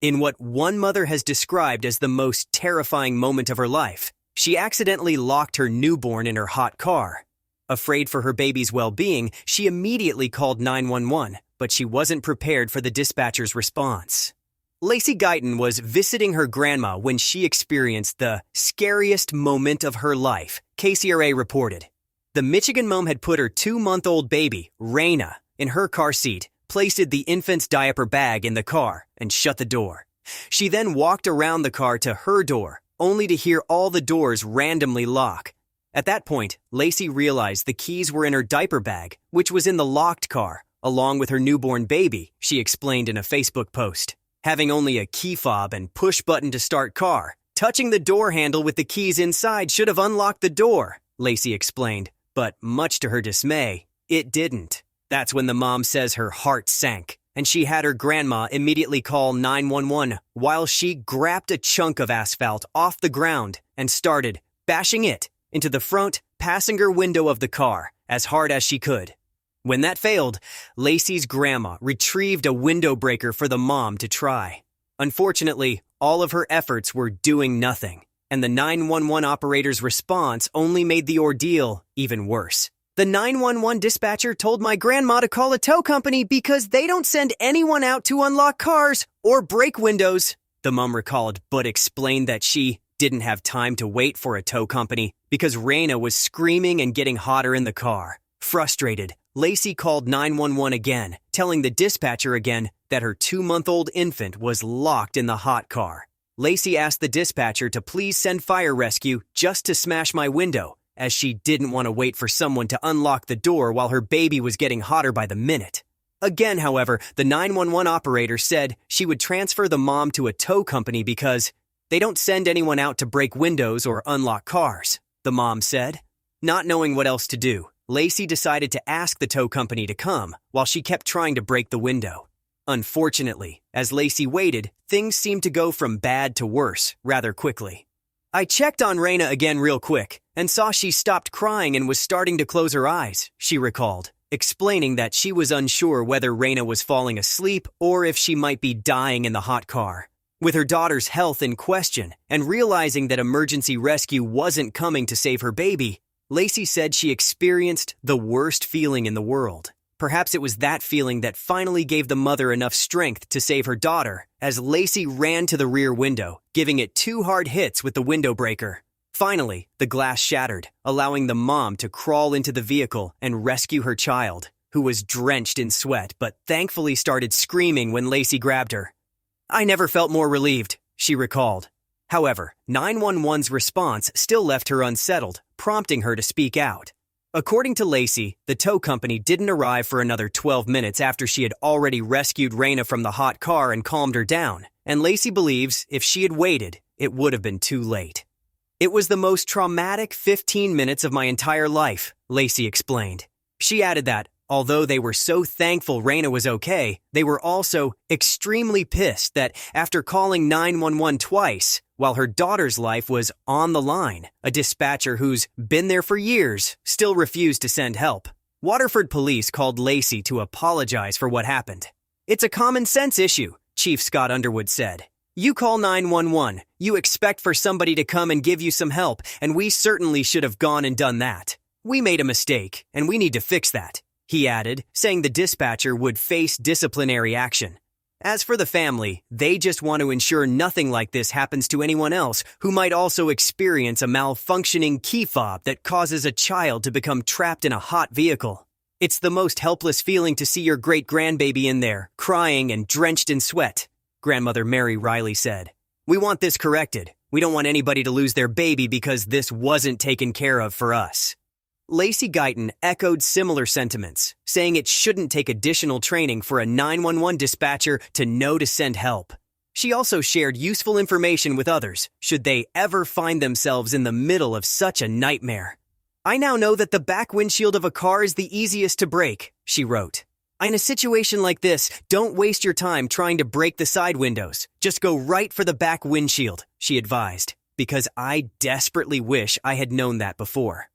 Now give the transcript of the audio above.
In what one mother has described as the most terrifying moment of her life, she accidentally locked her newborn in her hot car. Afraid for her baby's well-being, she immediately called 911, but she wasn't prepared for the dispatcher's response. Lacey Guyton was visiting her grandma when she experienced the scariest moment of her life, KCRA reported. The Michigan mom had put her 2-month-old baby, Raina, in her car seat, placed the infant's diaper bag in the car, and shut the door. She then walked around the car to her door, only to hear all the doors randomly lock. At that point, Lacey realized the keys were in her diaper bag, which was in the locked car, along with her newborn baby, she explained in a Facebook post. Having only a key fob and push button to start car, touching the door handle with the keys inside should have unlocked the door, Lacey explained, but much to her dismay, it didn't. That's when the mom says her heart sank, and she had her grandma immediately call 911 while she grabbed a chunk of asphalt off the ground and started bashing it into the front passenger window of the car as hard as she could. When that failed, Lacey's grandma retrieved a window breaker for the mom to try. Unfortunately, all of her efforts were doing nothing, and the 911 operator's response only made the ordeal even worse. The 911 dispatcher told my grandma to call a tow company because they don't send anyone out to unlock cars or break windows, the mom recalled, but explained that she didn't have time to wait for a tow company because Raina was screaming and getting hotter in the car. Frustrated, Lacey called 911 again, telling the dispatcher again that her 2-month-old infant was locked in the hot car. Lacey asked the dispatcher to please send fire rescue just to smash my window, as she didn't want to wait for someone to unlock the door while her baby was getting hotter by the minute. Again, however, the 911 operator said she would transfer the mom to a tow company because they don't send anyone out to break windows or unlock cars, the mom said. Not knowing what else to do, Lacey decided to ask the tow company to come while she kept trying to break the window. Unfortunately, as Lacey waited, things seemed to go from bad to worse rather quickly. I checked on Raina again real quick and saw she stopped crying and was starting to close her eyes, she recalled, explaining that she was unsure whether Raina was falling asleep or if she might be dying in the hot car. With her daughter's health in question and realizing that emergency rescue wasn't coming to save her baby, Lacey said she experienced the worst feeling in the world. Perhaps it was that feeling that finally gave the mother enough strength to save her daughter, as Lacey ran to the rear window, giving it 2 hard hits with the window breaker. Finally, the glass shattered, allowing the mom to crawl into the vehicle and rescue her child, who was drenched in sweat but thankfully started screaming when Lacey grabbed her. I never felt more relieved, she recalled. However, 911's response still left her unsettled, prompting her to speak out. According to Lacey, the tow company didn't arrive for another 12 minutes after she had already rescued Raina from the hot car and calmed her down, and Lacey believes if she had waited, it would have been too late. It was the most traumatic 15 minutes of my entire life, Lacey explained. She added that, although they were so thankful Raina was okay, they were also extremely pissed that after calling 911 twice, while her daughter's life was on the line, a dispatcher who's been there for years still refused to send help. Waterford police called Lacey to apologize for what happened. It's a common sense issue, Chief Scott Underwood said. You call 911, you expect for somebody to come and give you some help, and we certainly should have gone and done that. We made a mistake, and we need to fix that, he added, saying the dispatcher would face disciplinary action. As for the family, they just want to ensure nothing like this happens to anyone else who might also experience a malfunctioning key fob that causes a child to become trapped in a hot vehicle. It's the most helpless feeling to see your great-grandbaby in there, crying and drenched in sweat, Grandmother Mary Riley said. We want this corrected. We don't want anybody to lose their baby because this wasn't taken care of for us. Lacey Guyton echoed similar sentiments, saying it shouldn't take additional training for a 911 dispatcher to know to send help. She also shared useful information with others, should they ever find themselves in the middle of such a nightmare. I now know that the back windshield of a car is the easiest to break, she wrote. In a situation like this, don't waste your time trying to break the side windows. Just go right for the back windshield, she advised, because I desperately wish I had known that before.